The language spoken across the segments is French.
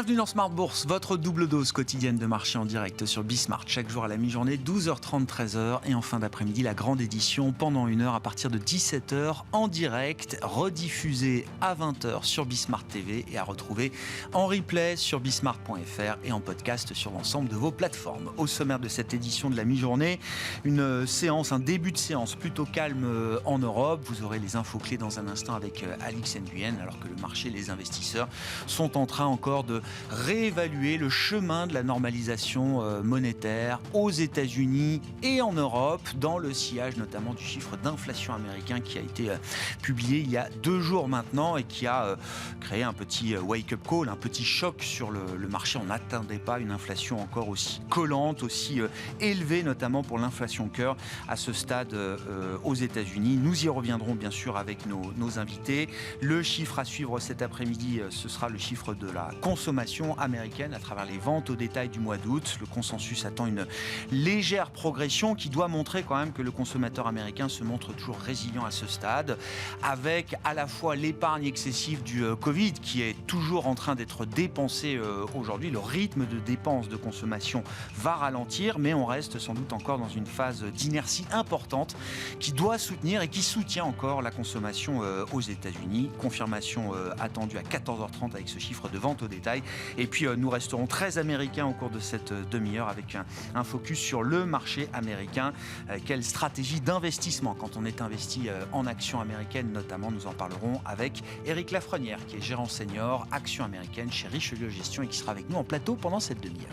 Bienvenue dans Smart Bourse, votre double dose quotidienne de marché en direct sur Bismart. Chaque jour à la mi-journée, 12h30, 13h. Et en fin d'après-midi, la grande édition pendant 1 heure à partir de 17h en direct, rediffusée à 20h sur Bismart TV et à retrouver en replay sur bismart.fr et en podcast sur l'ensemble de vos plateformes. Au sommaire de cette édition de la mi-journée, un début de séance plutôt calme en Europe. Vous aurez les infos clés dans un instant avec Alix Nguyen, alors que le marché et les investisseurs sont en train encore de réévaluer le chemin de la normalisation monétaire aux États-Unis et en Europe, dans le sillage notamment du chiffre d'inflation américain qui a été publié il y a 2 jours maintenant et qui a créé un petit wake-up call, un petit choc sur le marché. On n'attendait pas une inflation encore aussi collante, aussi élevée, notamment pour l'inflation cœur à ce stade aux États-Unis. Nous y reviendrons bien sûr avec nos invités. Le chiffre à suivre cet après-midi, ce sera le chiffre de la consommation américaine à travers les ventes au détail du mois d'août. Le consensus attend une légère progression qui doit montrer quand même que le consommateur américain se montre toujours résilient à ce stade, avec à la fois l'épargne excessive du Covid qui est toujours en train d'être dépensée aujourd'hui. Le rythme de dépenses de consommation va ralentir, mais on reste sans doute encore dans une phase d'inertie importante qui doit soutenir et qui soutient encore la consommation aux États-Unis. Confirmation attendue à 14h30 avec ce chiffre de vente au détail. Et puis nous resterons très américains au cours de cette demi-heure avec un focus sur le marché américain. Quelle stratégie d'investissement quand on est investi en actions américaines notamment. Nous en parlerons avec Éric Lafrenière qui est gérant senior actions américaines chez Richelieu Gestion et qui sera avec nous en plateau pendant cette demi-heure.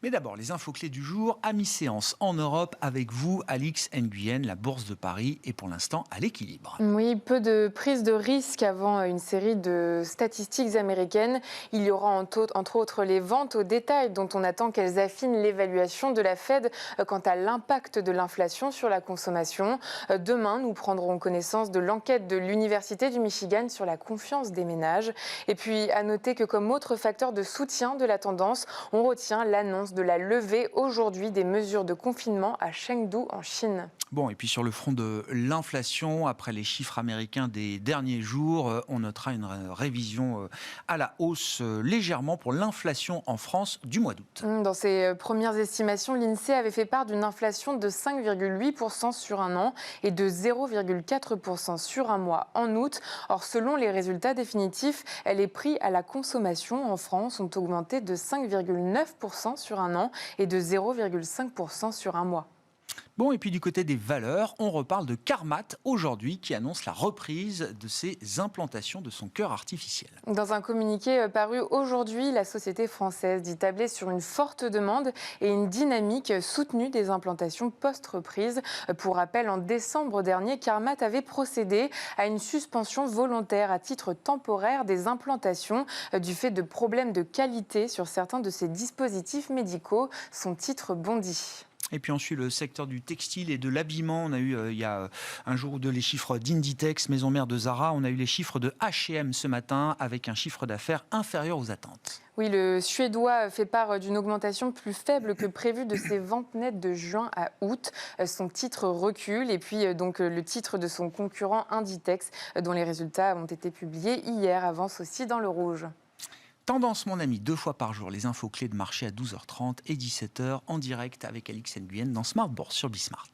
Mais d'abord, les infos clés du jour à mi-séance en Europe avec vous, Alix Nguyen. La Bourse de Paris est pour l'instant à l'équilibre. Oui, peu de prise de risque avant une série de statistiques américaines. Il y aura entre autres les ventes au détail dont on attend qu'elles affinent l'évaluation de la Fed quant à l'impact de l'inflation sur la consommation. Demain, nous prendrons connaissance de l'enquête de l'Université du Michigan sur la confiance des ménages. Et puis, à noter que comme autre facteur de soutien de la tendance, on retient l'annonce de la levée aujourd'hui des mesures de confinement à Chengdu en Chine. Bon, et puis sur le front de l'inflation, après les chiffres américains des derniers jours, on notera une révision à la hausse légèrement pour l'inflation en France du mois d'août. Dans ses premières estimations, l'INSEE avait fait part d'une inflation de 5,8% sur un an et de 0,4% sur un mois en août. Or, selon les résultats définitifs, les prix à la consommation en France ont augmenté de 5,9% sur un an et de 0,5% sur un mois. Bon, et puis du côté des valeurs, on reparle de Carmat aujourd'hui qui annonce la reprise de ses implantations de son cœur artificiel. Dans un communiqué paru aujourd'hui, la société française dit tabler sur une forte demande et une dynamique soutenue des implantations post-reprise. Pour rappel, en décembre dernier, Carmat avait procédé à une suspension volontaire à titre temporaire des implantations du fait de problèmes de qualité sur certains de ses dispositifs médicaux. Son titre bondit. Et puis ensuite, le secteur du textile et de l'habillement. On a eu, il y a un jour ou deux, les chiffres d'Inditex, maison mère de Zara. On a eu les chiffres de H&M ce matin, avec un chiffre d'affaires inférieur aux attentes. Oui, le Suédois fait part d'une augmentation plus faible que prévu de ses ventes nettes de juin à août. Son titre recule. Et puis, donc, le titre de son concurrent Inditex, dont les résultats ont été publiés hier, avance aussi dans le rouge. Tendance, mon ami, 2 fois par jour, les infos clés de marché à 12h30 et 17h en direct avec Alix Nguyen dans Smart Bourse sur Bismart.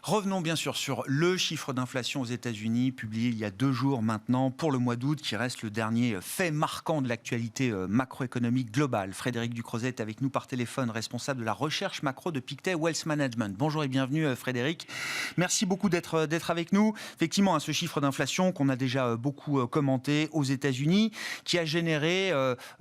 Revenons bien sûr sur le chiffre d'inflation aux États-Unis, publié il y a 2 jours maintenant pour le mois d'août, qui reste le dernier fait marquant de l'actualité macroéconomique globale. Frédéric Ducrozet est avec nous par téléphone, responsable de la recherche macro de Pictet Wealth Management. Bonjour et bienvenue Frédéric. Merci beaucoup d'être avec nous. Effectivement, ce chiffre d'inflation qu'on a déjà beaucoup commenté aux États-Unis, qui a généré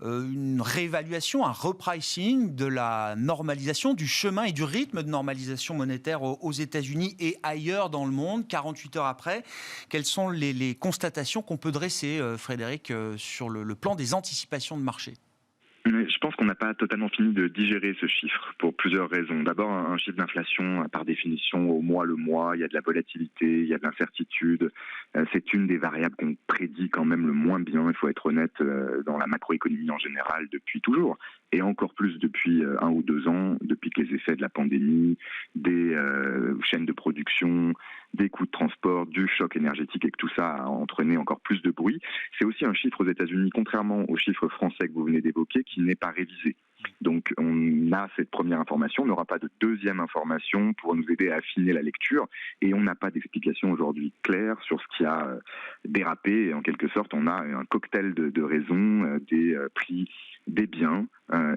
une réévaluation, un repricing de la normalisation, du chemin et du rythme de normalisation monétaire aux États-Unis et ailleurs dans le monde, 48 heures après. Quelles sont les constatations qu'on peut dresser, Frédéric, sur le plan des anticipations de marché ? Mais je pense qu'on n'a pas totalement fini de digérer ce chiffre pour plusieurs raisons. D'abord, un chiffre d'inflation, par définition, au mois le mois, il y a de la volatilité, il y a de l'incertitude. C'est une des variables qu'on prédit quand même le moins bien, il faut être honnête, dans la macroéconomie en général depuis toujours. Et encore plus depuis 1 ou 2 ans, depuis que les effets de la pandémie, des chaînes de production, des coûts de transport, du choc énergétique et que tout ça a entraîné encore plus de bruit. C'est aussi un chiffre aux États-Unis, contrairement au chiffre français que vous venez d'évoquer, qui n'est pas révisé. Donc on a cette première information, on n'aura pas de deuxième information pour nous aider à affiner la lecture et on n'a pas d'explication aujourd'hui claire sur ce qui a dérapé. Et en quelque sorte, on a un cocktail de raisons, des prix des biens,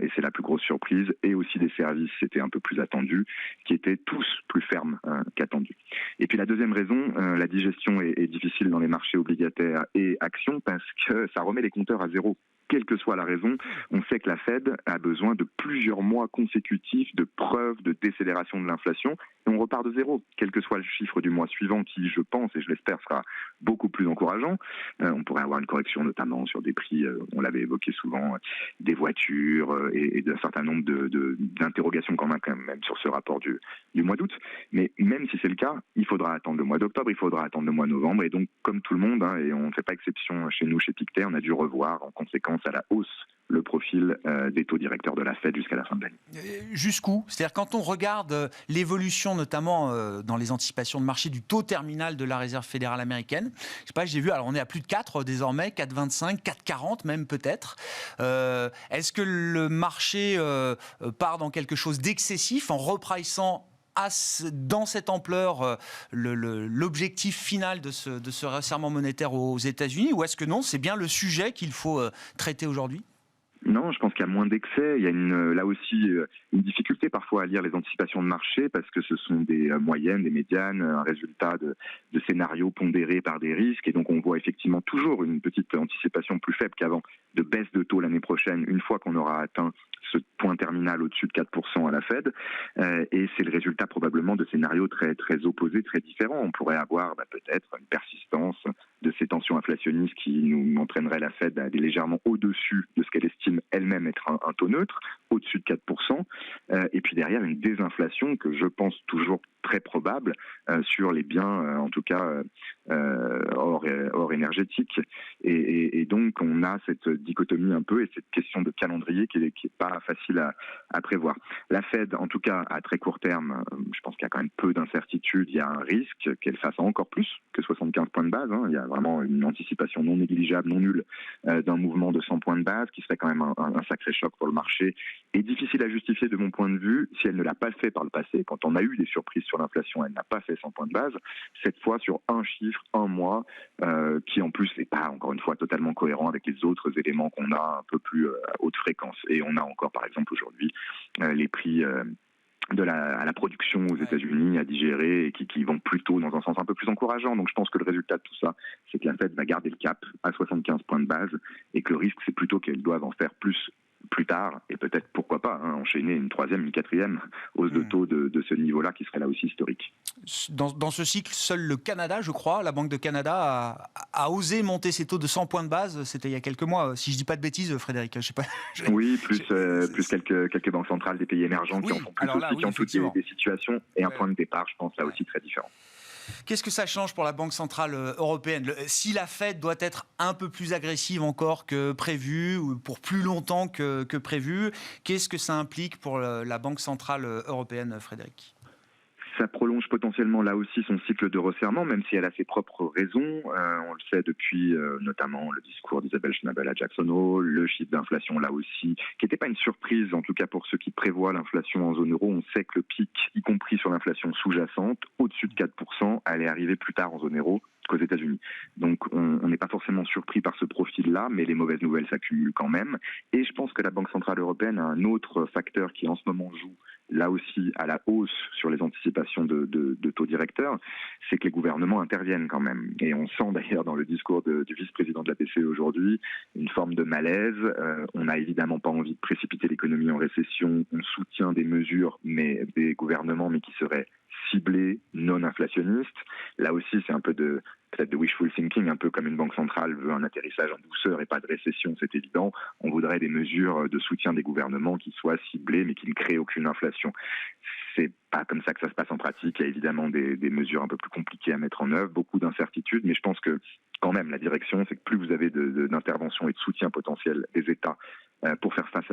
et c'est la plus grosse surprise, et aussi des services, c'était un peu plus attendu, qui étaient tous plus fermes qu'attendus. Et puis la deuxième raison, la digestion est difficile dans les marchés obligataires et actions parce que ça remet les compteurs à zéro. Quelle que soit la raison, on sait que la Fed a besoin de plusieurs mois consécutifs de preuves de décélération de l'inflation et on repart de zéro, quel que soit le chiffre du mois suivant qui, je pense et je l'espère, sera beaucoup plus encourageant. On pourrait avoir une correction notamment sur des prix, on l'avait évoqué souvent, des voitures et d'un certain nombre d'interrogations quand même sur ce rapport du mois d'août. Mais même si c'est le cas, il faudra attendre le mois d'octobre, il faudra attendre le mois de novembre et donc comme tout le monde, et on ne fait pas exception chez nous, chez Pictet, on a dû revoir en conséquence à la hausse le profil des taux directeurs de la Fed jusqu'à la fin de l'année. Jusqu'où ? C'est-à-dire quand on regarde l'évolution, notamment dans les anticipations de marché du taux terminal de la Réserve fédérale américaine, je sais pas, j'ai vu, alors on est à plus de 4 désormais, 4,25, 4,40 même peut-être. Est-ce que le marché part dans quelque chose d'excessif en repriçant dans cette ampleur l'objectif final de ce resserrement monétaire aux États-Unis, ou est-ce que non, c'est bien le sujet qu'il faut traiter aujourd'hui ? Non, je pense qu'il y a moins d'excès. Il y a là aussi une difficulté parfois à lire les anticipations de marché parce que ce sont des moyennes, des médianes, un résultat de scénarios pondérés par des risques. Et donc on voit effectivement toujours une petite anticipation plus faible qu'avant de baisse de taux l'année prochaine une fois qu'on aura atteint ce point terminal au-dessus de 4% à la Fed. Et c'est le résultat probablement de scénarios très, très opposés, très différents. On pourrait avoir peut-être une persistance de ces tensions inflationnistes qui nous entraînerait la Fed à aller légèrement au-dessus de ce qu'elle estime elle-même être un taux neutre, au-dessus de 4%, et puis derrière une désinflation que je pense toujours très probable sur les biens, en tout cas hors énergétique. Et donc on a cette dichotomie un peu et cette question de calendrier qui est pas facile à prévoir. La Fed, en tout cas à très court terme, je pense qu'il y a quand même peu d'incertitudes. Il y a un risque qu'elle fasse encore plus que 75 points de base. Il y a vraiment une anticipation non négligeable, non nulle d'un mouvement de 100 points de base qui serait quand même un sacré choc pour le marché et difficile à justifier de mon point de vue si elle ne l'a pas fait par le passé. Quand on a eu des surprises sur l'inflation, elle n'a pas fait 100 points de base. Cette fois sur un chiffre, un mois, qui en plus n'est pas, encore une fois, totalement cohérent avec les autres éléments qu'on a un peu plus à haute fréquence. Et on a encore, par exemple, aujourd'hui, les prix à la production aux États-Unis à digérer et qui vont plutôt dans un sens un peu plus encourageant. Donc je pense que le résultat de tout ça, c'est que la Fed va garder le cap à 75 points de base et que le risque, c'est plutôt qu'elle doive en faire plus tard et peut-être, pourquoi pas, enchaîner une troisième, une quatrième hausse de taux de ce niveau-là qui serait là aussi historique. Dans ce cycle, seul le Canada, je crois, la Banque de Canada a osé monter ses taux de 100 points de base. C'était il y a quelques mois, si je dis pas de bêtises, Frédéric. Je sais pas. Oui, plus quelques banques centrales des pays émergents qui en font plus aussi, qui ont toutes des situations et un point de départ, je pense, là aussi très différent. Qu'est-ce que ça change pour la Banque centrale européenne ? Si la Fed doit être un peu plus agressive encore que prévu, ou pour plus longtemps que prévu, qu'est-ce que ça implique pour la Banque centrale européenne, Frédéric ? Ça prolonge potentiellement là aussi son cycle de resserrement, même si elle a ses propres raisons. On le sait depuis notamment le discours d'Isabelle Schnabel à Jackson Hole, le chiffre d'inflation là aussi, qui n'était pas une surprise, en tout cas pour ceux qui prévoient l'inflation en zone euro. On sait que le pic, y compris sur l'inflation sous-jacente, au-dessus de 4%, allait arriver plus tard en zone euro qu'aux États-Unis. Donc on n'est pas forcément surpris par ce profil-là, mais les mauvaises nouvelles s'accumulent quand même. Et je pense que la Banque centrale européenne a un autre facteur qui en ce moment joue là aussi à la hausse sur les anticipations de taux directeurs, c'est que les gouvernements interviennent quand même. Et on sent d'ailleurs dans le discours du vice-président de la BCE aujourd'hui une forme de malaise. On n'a évidemment pas envie de précipiter l'économie en récession. On soutient des mesures, mais des gouvernements, mais qui seraient ciblées, non inflationnistes. Là aussi, c'est un peu de peut-être de wishful thinking, un peu comme une banque centrale veut un atterrissage en douceur et pas de récession, c'est évident. On voudrait des mesures de soutien des gouvernements qui soient ciblées mais qui ne créent aucune inflation. C'est pas comme ça que ça se passe en pratique. Il y a évidemment des mesures un peu plus compliquées à mettre en œuvre, beaucoup d'incertitudes, mais je pense que quand même la direction, c'est que plus vous avez d'intervention et de soutien potentiel des États pour faire face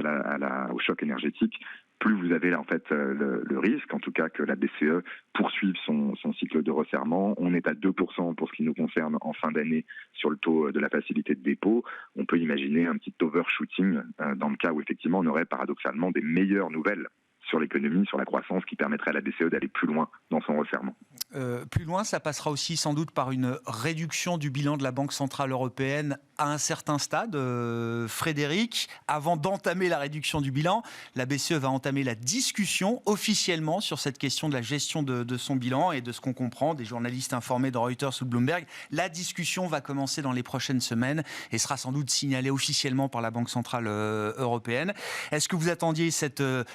au choc énergétique, plus vous avez là en fait le risque, en tout cas que la BCE poursuive son cycle de resserrement. On est à 2% pour ce qui nous concerne en fin d'année sur le taux de la facilité de dépôt. On peut imaginer un petit overshooting dans le cas où effectivement on aurait paradoxalement des meilleures nouvelles sur l'économie, sur la croissance, qui permettrait à la BCE d'aller plus loin dans son resserrement. Plus loin, ça passera aussi sans doute par une réduction du bilan de la Banque Centrale Européenne à un certain stade. Frédéric, avant d'entamer la réduction du bilan, la BCE va entamer la discussion officiellement sur cette question de la gestion de son bilan et de ce qu'on comprend des journalistes informés de Reuters ou de Bloomberg. La discussion va commencer dans les prochaines semaines et sera sans doute signalée officiellement par la Banque Centrale Européenne. Est-ce que vous attendiez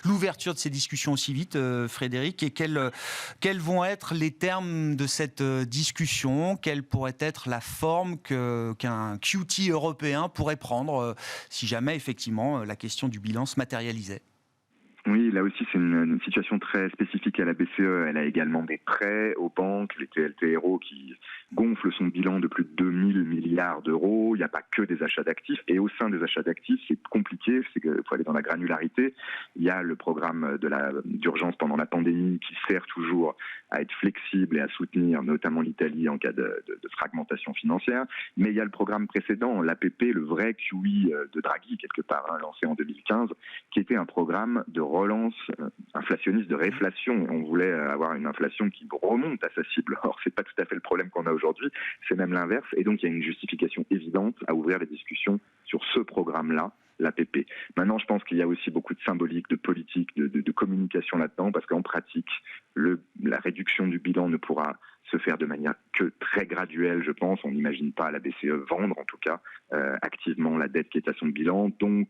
l'ouverture de ces discussions aussi vite, Frédéric, et quels vont être les termes de cette discussion? Quelle pourrait être la forme qu'un QT européen pourrait prendre si jamais effectivement la question du bilan se matérialisait? Oui, là aussi, c'est une situation très spécifique à la BCE. Elle a également des prêts aux banques, les TLTRO qui gonflent son bilan de plus de 2000 milliards d'euros. Il n'y a pas que des achats d'actifs. Et au sein des achats d'actifs, c'est compliqué, c'est qu'il faut aller dans la granularité. Il y a le programme d'urgence pendant la pandémie qui sert toujours à être flexible et à soutenir notamment l'Italie en cas de fragmentation financière. Mais il y a le programme précédent, l'APP, le vrai QE de Draghi, quelque part, lancé en 2015, qui était un programme de relance inflationniste, de réflation. On voulait avoir une inflation qui remonte à sa cible. Or, c'est pas tout à fait le problème qu'on a aujourd'hui, c'est même l'inverse. Et donc, il y a une justification évidente à ouvrir les discussions sur ce programme-là, l'APP. Maintenant, je pense qu'il y a aussi beaucoup de symbolique, de politique, de communication là-dedans, parce qu'en pratique, la réduction du bilan ne pourra se faire de manière que très graduelle, je pense. On n'imagine pas la BCE vendre, en tout cas, activement la dette qui est à son bilan. Donc,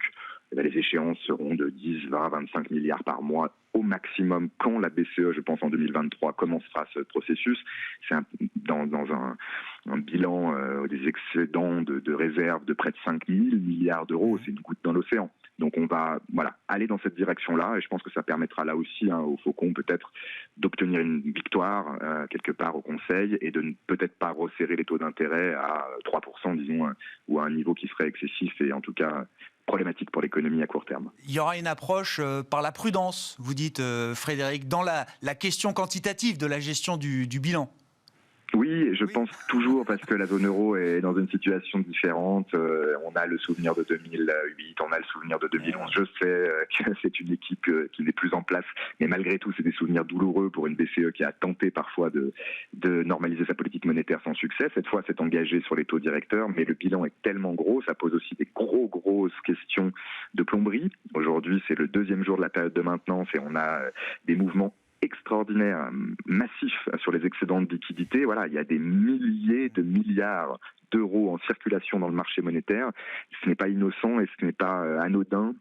les échéances seront de 10, 20, 25 milliards par mois au maximum quand la BCE, je pense en 2023, commencera ce processus. C'est dans un bilan des excédents de réserves de près de 5 000 milliards d'euros. C'est une goutte dans l'océan. Donc on va aller dans cette direction-là et je pense que ça permettra là aussi au Faucon peut-être d'obtenir une victoire quelque part au Conseil et de ne peut-être pas resserrer les taux d'intérêt à 3%, disons, ou à un niveau qui serait excessif et en tout cas problématique pour l'économie à court terme. Il y aura une approche par la prudence, vous dites Frédéric, dans la question quantitative de la gestion du bilan. Oui, je pense toujours parce que la zone euro est dans une situation différente. On a le souvenir de 2008, on a le souvenir de 2011. Je sais que c'est une équipe qui n'est plus en place, mais malgré tout, c'est des souvenirs douloureux pour une BCE qui a tenté parfois de normaliser sa politique monétaire sans succès. Cette fois, s'est engagée sur les taux directeurs, mais le bilan est tellement gros, ça pose aussi des grosses questions de plomberie. Aujourd'hui, c'est le deuxième jour de la période de maintenance et on a des mouvements extraordinaire, massif sur les excédents de liquidité. Voilà, il y a des milliers de milliards d'euros en circulation dans le marché monétaire. Ce n'est pas innocent et ce n'est pas anodin.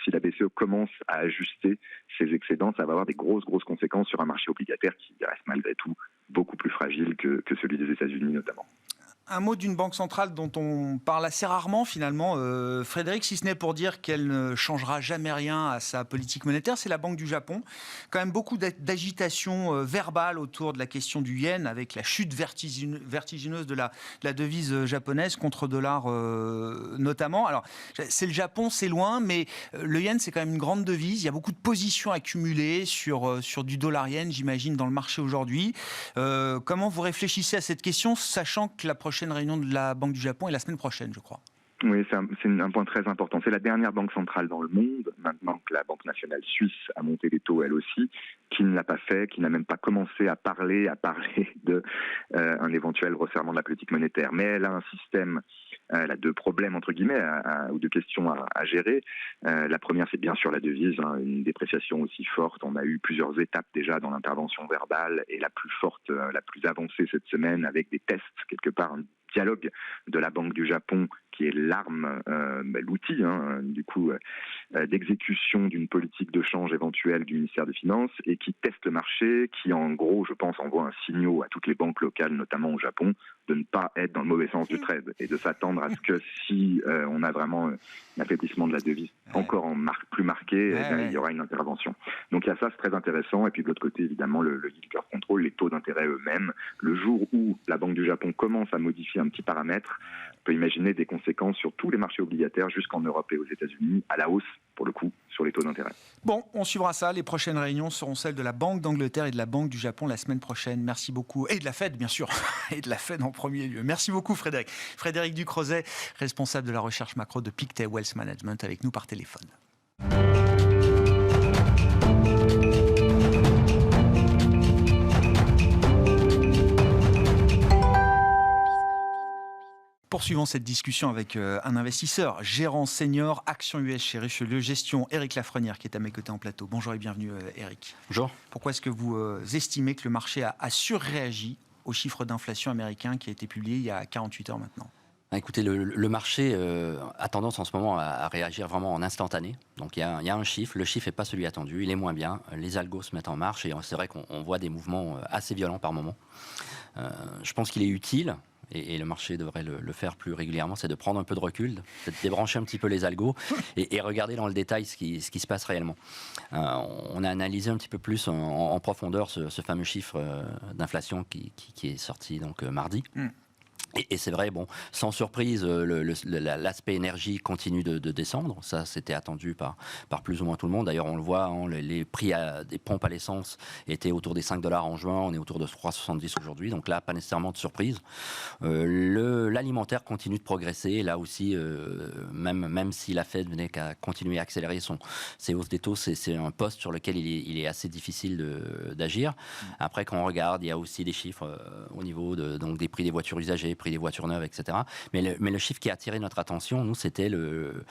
Si la BCE commence à ajuster ses excédents, ça va avoir des grosses conséquences sur un marché obligataire qui reste malgré tout beaucoup plus fragile que celui des États-Unis notamment. Un mot d'une banque centrale dont on parle assez rarement finalement, Frédéric, si ce n'est pour dire qu'elle ne changera jamais rien à sa politique monétaire, c'est la Banque du Japon. Quand même beaucoup d'agitation verbale autour de la question du yen avec la chute vertigineuse de la devise japonaise contre dollar notamment. Alors c'est le Japon, c'est loin, mais le yen c'est quand même une grande devise. Il y a beaucoup de positions accumulées sur du dollar yen, j'imagine, dans le marché aujourd'hui. Comment vous réfléchissez à cette question, sachant que la prochaine réunion de la Banque du Japon est la semaine prochaine, je crois. Oui, c'est un point très important. C'est la dernière banque centrale dans le monde, maintenant que la Banque nationale suisse a monté les taux elle aussi, qui ne l'a pas fait, qui n'a même pas commencé à parler d'un éventuel resserrement de la politique monétaire. Mais elle a un système, elle a deux problèmes, entre guillemets, ou deux questions à gérer. La première, c'est bien sûr la devise, une dépréciation aussi forte. On a eu plusieurs étapes déjà dans l'intervention verbale et la plus forte, la plus avancée cette semaine avec des tests, quelque part, un dialogue de la Banque du Japon qui est l'arme, l'outil, du coup, d'exécution d'une politique de change éventuelle du ministère des Finances et qui teste le marché, qui en gros, je pense, envoie un signal à toutes les banques locales, notamment au Japon, de ne pas être dans le mauvais sens du trade et de s'attendre à ce que si on a vraiment un affaiblissement de la devise encore plus marqué, il y aura une intervention. Donc il y a ça, c'est très intéressant. Et puis de l'autre côté, évidemment, le yield curve control, les taux d'intérêt eux-mêmes. Le jour où la Banque du Japon commence à modifier un petit paramètre, on peut imaginer des conséquences sur tous les marchés obligataires jusqu'en Europe et aux États-Unis, à la hausse, pour le coup, sur les taux d'intérêt. Bon, on suivra ça. Les prochaines réunions seront celles de la Banque d'Angleterre et de la Banque du Japon la semaine prochaine. Merci beaucoup. Et de la Fed, bien sûr. Et de la Fed en premier lieu. Merci beaucoup, Frédéric. Frédéric Ducrozet, responsable de la recherche macro de Pictet Wealth Management, avec nous par téléphone. Poursuivons cette discussion avec un investisseur, gérant senior, Action US chez Richelieu Gestion, Éric Lafrenière, qui est à mes côtés en plateau. Bonjour et bienvenue, Éric. Bonjour. Pourquoi est-ce que vous estimez que le marché a surréagi au chiffre d'inflation américain qui a été publié il y a 48 heures maintenant ? Écoutez, le marché a tendance en ce moment à réagir vraiment en instantané. Donc il y a un chiffre, le chiffre n'est pas celui attendu, il est moins bien. Les algos se mettent en marche et c'est vrai qu'on voit des mouvements assez violents par moment. Je pense qu'il est utile, et le marché devrait le faire plus régulièrement, c'est de prendre un peu de recul, de débrancher un petit peu les algos et regarder dans le détail ce qui se passe réellement. On a analysé un petit peu plus en profondeur ce fameux chiffre d'inflation qui est sorti donc mardi. Et c'est vrai, bon, sans surprise, l'aspect énergie continue de descendre. Ça, c'était attendu par plus ou moins tout le monde. D'ailleurs, on le voit, les prix des pompes à l'essence étaient autour des $5 en juin. On est autour de 3,70 aujourd'hui. Donc là, pas nécessairement de surprise. L'alimentaire continue de progresser. Là aussi, même si la Fed venait qu'à continuer à accélérer ses hausses des taux, c'est un poste sur lequel il est assez difficile d'agir. Après, quand on regarde, il y a aussi des chiffres au niveau donc des prix des voitures usagées, prix des voitures neuves, etc. Mais le chiffre qui a attiré notre attention, nous, c'était le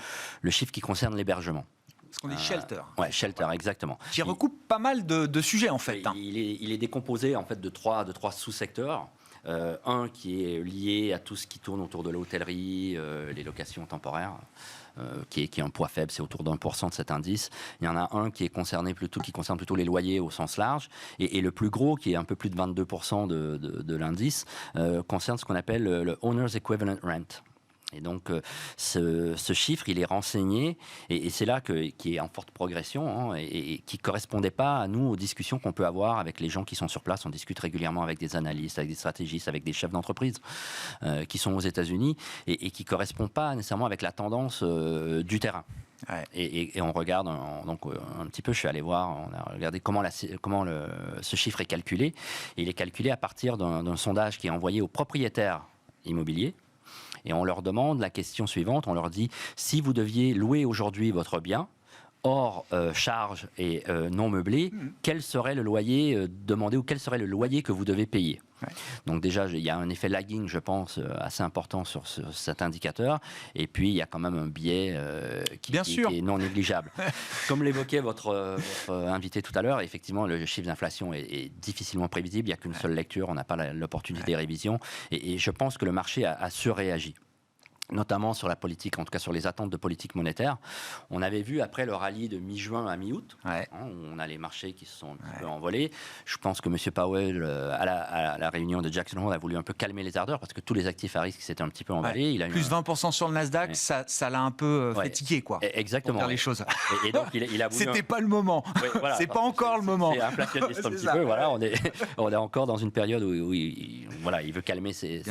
chiffre qui concerne l'hébergement. Ce qu'on dit shelter. Ouais, shelter, exactement. Qui recoupe pas mal de sujets, en fait. Il est décomposé, en fait, de trois sous-secteurs. Un qui est lié à tout ce qui tourne autour de l'hôtellerie, les locations temporaires, qui est un poids faible, c'est autour d'1% de cet indice. Il y en a un qui concerne plutôt les loyers au sens large, et le plus gros, qui est un peu plus de 22% de l'indice, concerne ce qu'on appelle le Owner's Equivalent Rent. Et donc, ce chiffre, il est renseigné, et c'est là qui est en forte progression, et qui ne correspondait pas à nous, aux discussions qu'on peut avoir avec les gens qui sont sur place. On discute régulièrement avec des analystes, avec des stratégistes, avec des chefs d'entreprise qui sont aux États-Unis, et qui ne correspond pas nécessairement avec la tendance du terrain. Ouais. Et on regarde, donc un petit peu, je suis allé voir, on a regardé comment ce chiffre est calculé. Et il est calculé à partir d'un sondage qui est envoyé aux propriétaires immobiliers. Et on leur demande la question suivante, on leur dit, si vous deviez louer aujourd'hui votre bien, hors charges et non meublé, quel serait le loyer demandé ou quel serait le loyer que vous devez payer ? Ouais. Donc déjà, il y a un effet lagging, je pense, assez important sur cet indicateur. Et puis, il y a quand même un biais qui est non négligeable. Comme l'évoquait votre invité tout à l'heure, effectivement, le chiffre d'inflation est difficilement prévisible. Il n'y a qu'une seule lecture, on n'a pas l'opportunité de révision. Et je pense que le marché a surréagi, notamment sur la politique, en tout cas sur les attentes de politique monétaire. On avait vu après le rallye de mi-juin à mi-août, où on a les marchés qui se sont un petit peu envolés. Je pense que M. Powell, à la réunion de Jackson Hole, a voulu un peu calmer les ardeurs parce que tous les actifs à risque s'étaient un petit peu emballés. Il a plus 20% sur le Nasdaq, ça l'a un peu fait tiquer, quoi. Exactement. Pour faire les choses. Et donc, il a voulu... C'était pas le moment. Voilà, c'est pas encore le moment. C'est inflationniste un petit peu. Voilà, on est encore dans une période où il veut calmer les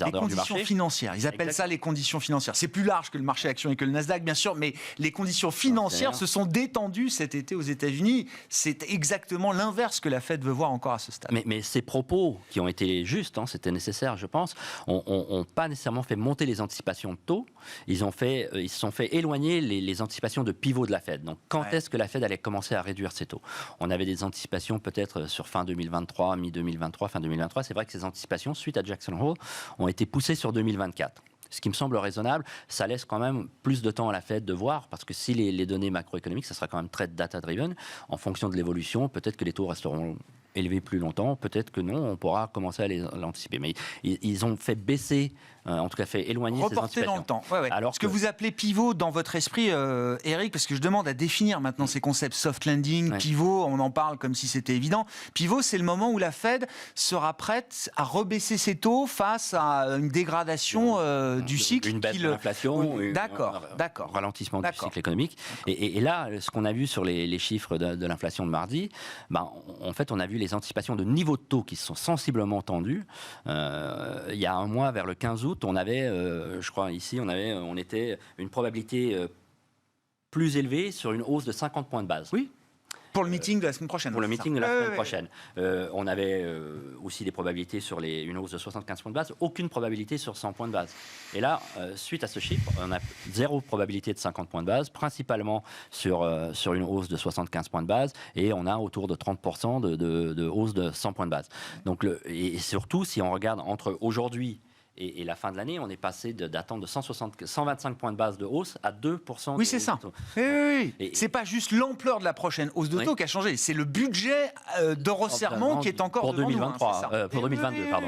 ardeurs du marché. Les conditions financières. Ils appellent ça les conditions financières. C'est plus large que le marché action et que le Nasdaq, bien sûr, mais les conditions financières se sont détendues cet été aux États-Unis. C'est exactement l'inverse que la Fed veut voir encore à ce stade. Mais ces propos, qui ont été justes, c'était nécessaire, je pense, n'ont pas nécessairement fait monter les anticipations de taux. Ils se sont fait éloigner les anticipations de pivot de la Fed. Donc, quand est-ce que la Fed allait commencer à réduire ses taux ? On avait des anticipations peut-être sur fin 2023, mi-2023, fin 2023. C'est vrai que ces anticipations, suite à Jackson Hole, ont été poussées sur 2024. Ce qui me semble raisonnable, ça laisse quand même plus de temps à la Fed de voir, parce que si les données macroéconomiques, ça sera quand même très data-driven, en fonction de l'évolution, peut-être que les taux resteront élevé plus longtemps, peut-être que non, on pourra commencer à l'anticiper. Mais ils ont fait baisser, en tout cas fait éloigner ces reporter anticipations. dans le temps. Ouais. Alors ce que vous appelez pivot dans votre esprit, Eric, parce que je demande à définir maintenant ces concepts soft landing, pivot, on en parle comme si c'était évident. Pivot, c'est le moment où la Fed sera prête à rebaisser ses taux face à une dégradation du cycle. Une baisse de l'inflation, d'accord. Ralentissement du cycle économique. Et là, ce qu'on a vu sur les chiffres de l'inflation de mardi, en fait, on a vu les anticipations de niveau de taux qui sont sensiblement tendus. Il y a un mois, vers le 15 août, on avait, je crois ici, on était une probabilité plus élevée sur une hausse de 50 points de base. Oui. Pour le meeting de la semaine prochaine. Pour le meeting de la semaine prochaine. On avait aussi des probabilités sur une hausse de 75 points de base, aucune probabilité sur 100 points de base. Et là, suite à ce chiffre, on a zéro probabilité de 50 points de base, principalement sur une hausse de 75 points de base, et on a autour de 30% de hausse de 100 points de base. Donc et surtout, si on regarde entre aujourd'hui et la fin de l'année, on est passé d'attendre de 125 points de base de hausse à 2%. Oui, c'est ça. Oui. C'est pas juste l'ampleur de la prochaine hausse de taux qui a changé, c'est le budget de resserrement qui est encore pour devant 2023, nous, pour 2022, pardon.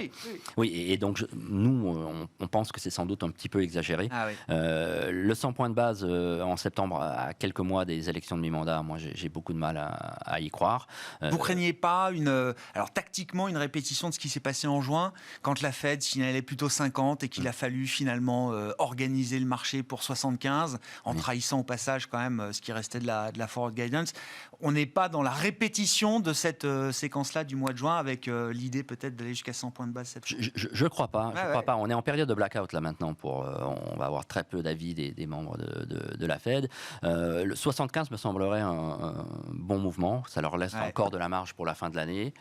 Oui, et donc nous, on pense que c'est sans doute un petit peu exagéré. Le 100 points de base en septembre, à quelques mois des élections de mi-mandat, moi j'ai beaucoup de mal à y croire. Vous craignez pas alors tactiquement une répétition de ce qui s'est passé en juin, quand la Fed signalait plutôt 50 et qu'il a fallu finalement organiser le marché pour 75 en trahissant au passage quand même ce qui restait de la forward guidance. On n'est pas dans la répétition de cette séquence-là du mois de juin avec l'idée peut-être d'aller jusqu'à 100 points de base cette fois. Je crois pas. Crois pas. On est en période de blackout là maintenant. On va avoir très peu d'avis des membres de la Fed. Le 75 me semblerait un bon mouvement. Ça leur laisse encore de la marge pour la fin de l'année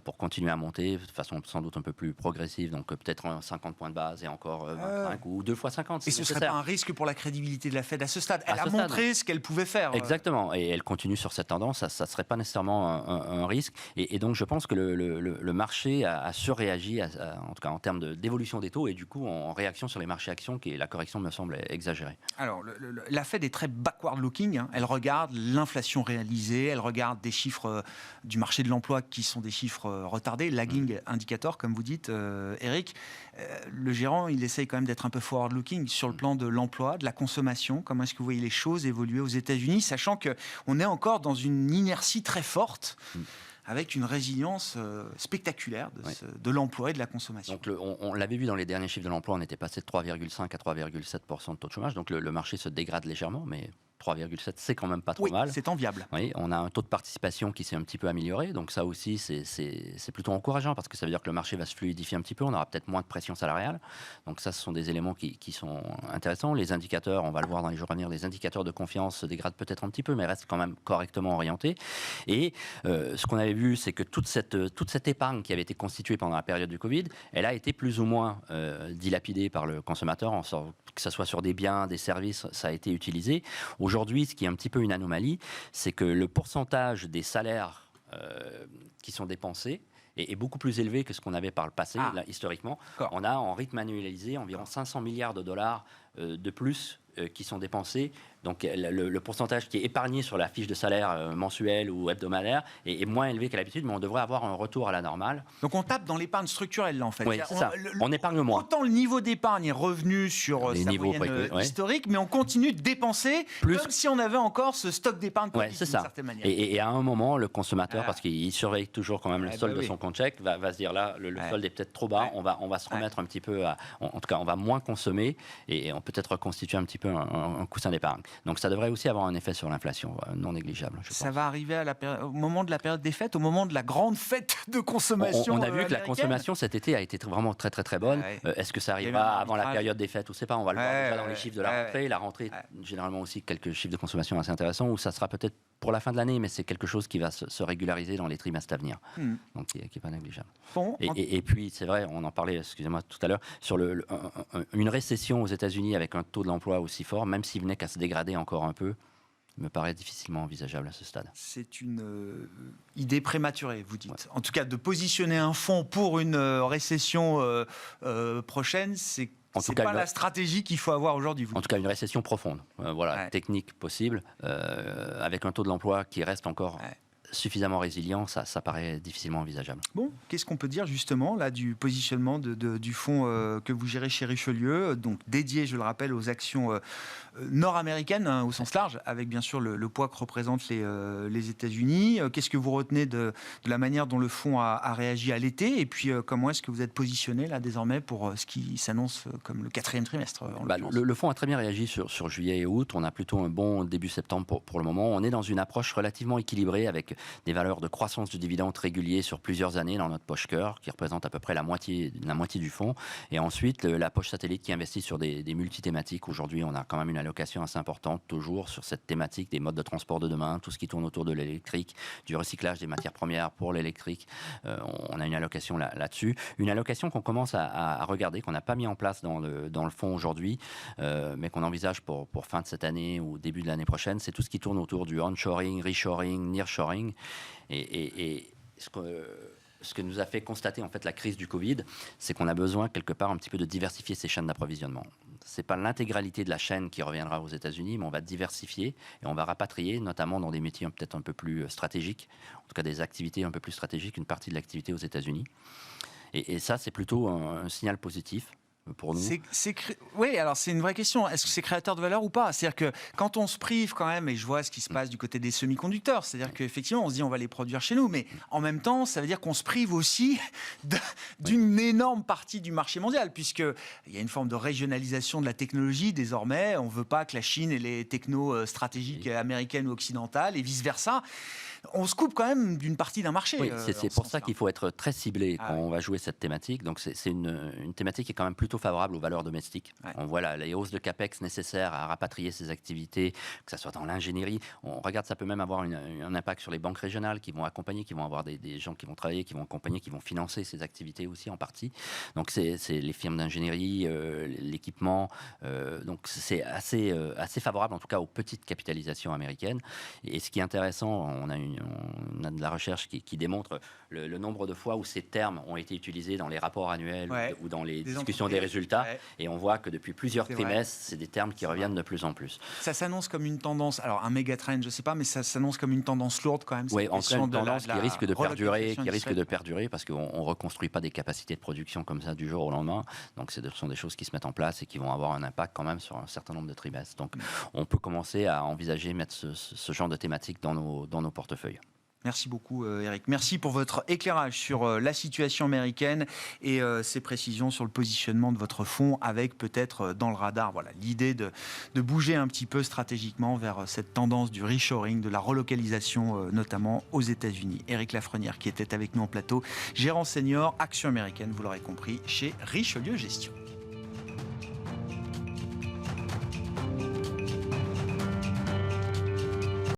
pour continuer à monter de façon sans doute un peu plus progressive. Donc peut-être 50 points de base et encore 25 ou 2 fois 50. Et ce ne serait pas un risque pour la crédibilité de la Fed à ce stade. Elle a montré ce qu'elle pouvait faire. Exactement. Et elle continue sur cette tendance. Ça ne serait pas nécessairement un risque. Et donc je pense que le marché a surréagi, en tout cas en termes d'évolution des taux et du coup en réaction sur les marchés actions, la correction me semble exagérée. Alors la Fed est très backward-looking. Elle regarde l'inflation réalisée, elle regarde des chiffres du marché de l'emploi qui sont des chiffres retardés, lagging indicator, comme vous dites, Eric. Le gérant, il essaye quand même d'être un peu forward-looking sur le plan de l'emploi, de la consommation. Comment est-ce que vous voyez les choses évoluer aux États-Unis, sachant qu'on est encore dans une inertie très forte avec une résilience spectaculaire de l'emploi et de la consommation. Donc on l'avait vu dans les derniers chiffres de l'emploi, on était passé de 3,5 à 3,7% de taux de chômage. Donc le marché se dégrade légèrement, mais 3,7, c'est quand même pas trop mal. C'est enviable. Oui, on a un taux de participation qui s'est un petit peu amélioré, donc ça aussi c'est plutôt encourageant parce que ça veut dire que le marché va se fluidifier un petit peu, on aura peut-être moins de pression salariale. Donc ça, ce sont des éléments qui sont intéressants. Les indicateurs, on va le voir dans les jours à venir, les indicateurs de confiance se dégradent peut-être un petit peu, mais restent quand même correctement orientés. Et ce qu'on avait vu, c'est que toute cette épargne qui avait été constituée pendant la période du Covid, elle a été plus ou moins dilapidée par le consommateur, que ce soit sur des biens, des services, ça a été utilisé. Aujourd'hui, ce qui est un petit peu une anomalie, c'est que le pourcentage des salaires qui sont dépensés est beaucoup plus élevé que ce qu'on avait par le passé, là, historiquement. On a en rythme annualisé environ 500 milliards de dollars de plus qui sont dépensés. Donc le pourcentage qui est épargné sur la fiche de salaire mensuelle ou hebdomadaire est moins élevé qu'à l'habitude, mais on devrait avoir un retour à la normale. Donc on tape dans l'épargne structurelle là en fait. Oui, c'est ça. On épargne moins. Autant le niveau d'épargne est revenu sur les sa niveaux moyenne historique, mais on continue de dépenser plus comme si on avait encore ce stock d'épargne d'une certaine manière. Et à un moment, le consommateur, parce qu'il surveille toujours quand même le solde de son compte chèque, va se dire là, le solde est peut-être trop bas, on va se remettre un petit peu en tout cas, on va moins consommer et on peut-être reconstituer un petit peu un coussin d'épargne. Donc ça devrait aussi avoir un effet sur l'inflation non négligeable. Ça va arriver au moment de la période des fêtes, au moment de la grande fête de consommation. On a vu que la consommation cet été a été vraiment très très très bonne. Est-ce que ça arrivera avant la période des fêtes ou c'est pas? On va le voir déjà dans les chiffres de la rentrée. La rentrée, généralement aussi quelques chiffres de consommation assez intéressants, où ça sera peut-être pour la fin de l'année, mais c'est quelque chose qui va se régulariser dans les trimestres à venir, donc qui n'est pas négligeable. Bon, et puis, c'est vrai, on en parlait, excusez-moi, tout à l'heure, sur une récession aux États-Unis avec un taux de l'emploi aussi fort, même s'il venait qu'à se dégrader encore un peu, me paraît difficilement envisageable à ce stade. C'est une idée prématurée, vous dites. En tout cas, de positionner un fonds pour une récession prochaine, c'est pas la stratégie qu'il faut avoir aujourd'hui. En tout cas, une récession profonde, technique possible, avec un taux de l'emploi qui reste encore suffisamment résilient, ça paraît difficilement envisageable. Bon, qu'est-ce qu'on peut dire justement là du positionnement du fonds que vous gérez chez Richelieu, donc dédié, je le rappelle, aux actions nord-américaines au sens large, avec bien sûr le poids que représentent les États-Unis. Qu'est-ce que vous retenez de la manière dont le fonds a réagi à l'été, et puis comment est-ce que vous êtes positionné là désormais pour ce qui s'annonce comme le 4e trimestre le fonds a très bien réagi sur juillet et août. On a plutôt un bon début septembre pour le moment. On est dans une approche relativement équilibrée avec des valeurs de croissance du dividende régulier sur plusieurs années dans notre poche cœur, qui représente à peu près la moitié du fonds. Et ensuite, la poche satellite qui investit sur des multithématiques. Aujourd'hui, on a quand même une allocation assez importante, toujours sur cette thématique des modes de transport de demain, tout ce qui tourne autour de l'électrique, du recyclage des matières premières pour l'électrique. On a une allocation là-dessus. Une allocation qu'on commence à regarder, qu'on n'a pas mis en place dans le fonds aujourd'hui, mais qu'on envisage pour fin de cette année ou début de l'année prochaine, c'est tout ce qui tourne autour du onshoring, reshoring, nearshoring. Et ce que nous a fait constater en fait la crise du Covid, c'est qu'on a besoin quelque part un petit peu de diversifier ces chaînes d'approvisionnement. C'est pas l'intégralité de la chaîne qui reviendra aux États-Unis, mais on va diversifier et on va rapatrier, notamment dans des métiers peut-être un peu plus stratégiques, en tout cas des activités un peu plus stratégiques, une partie de l'activité aux États-Unis. Et ça, c'est plutôt un signal positif pour nous. Oui, alors c'est une vraie question. Est-ce que c'est créateur de valeur ou pas? C'est-à-dire que quand on se prive quand même, et je vois ce qui se passe du côté des semi-conducteurs, c'est-à-dire qu'effectivement on se dit on va les produire chez nous, mais en même temps ça veut dire qu'on se prive aussi d'une énorme partie du marché mondial, puisqu'il y a une forme de régionalisation de la technologie désormais. On ne veut pas que la Chine ait les technos stratégiques américaines ou occidentales et vice-versa. On se coupe quand même d'une partie d'un marché. Oui, c'est pour ça qu'il faut être très ciblé quand on va jouer cette thématique. Donc c'est une thématique qui est quand même plutôt favorable aux valeurs domestiques. Ouais. On voit les hausses de capex nécessaires à rapatrier ces activités, que ce soit dans l'ingénierie. On regarde, ça peut même avoir un impact sur les banques régionales qui vont accompagner, qui vont avoir des gens qui vont travailler, qui vont accompagner, qui vont financer ces activités aussi en partie. Donc c'est les firmes d'ingénierie, l'équipement. Donc c'est assez favorable en tout cas aux petites capitalisations américaines. Et ce qui est intéressant, on a de la recherche qui démontre le nombre de fois où ces termes ont été utilisés dans les rapports annuels ou dans les discussions des résultats. Et on voit que depuis plusieurs trimestres, c'est des termes qui reviennent de plus en plus. Ça s'annonce comme une tendance, alors un méga trend, je ne sais pas, mais ça s'annonce comme une tendance lourde quand même. Oui, en fait, une tendance qui risque de perdurer parce qu'on ne reconstruit pas des capacités de production comme ça du jour au lendemain. Donc ce sont des choses qui se mettent en place et qui vont avoir un impact quand même sur un certain nombre de trimestres. Donc on peut commencer à envisager mettre ce genre de thématiques dans nos portefeuilles. Merci beaucoup Eric. Merci pour votre éclairage sur la situation américaine et ces précisions sur le positionnement de votre fonds avec peut-être dans le radar l'idée de bouger un petit peu stratégiquement vers cette tendance du reshoring, de la relocalisation notamment aux États-Unis. Eric Lafrenière qui était avec nous en plateau, gérant senior, actions américaines, vous l'aurez compris, chez Richelieu Gestion.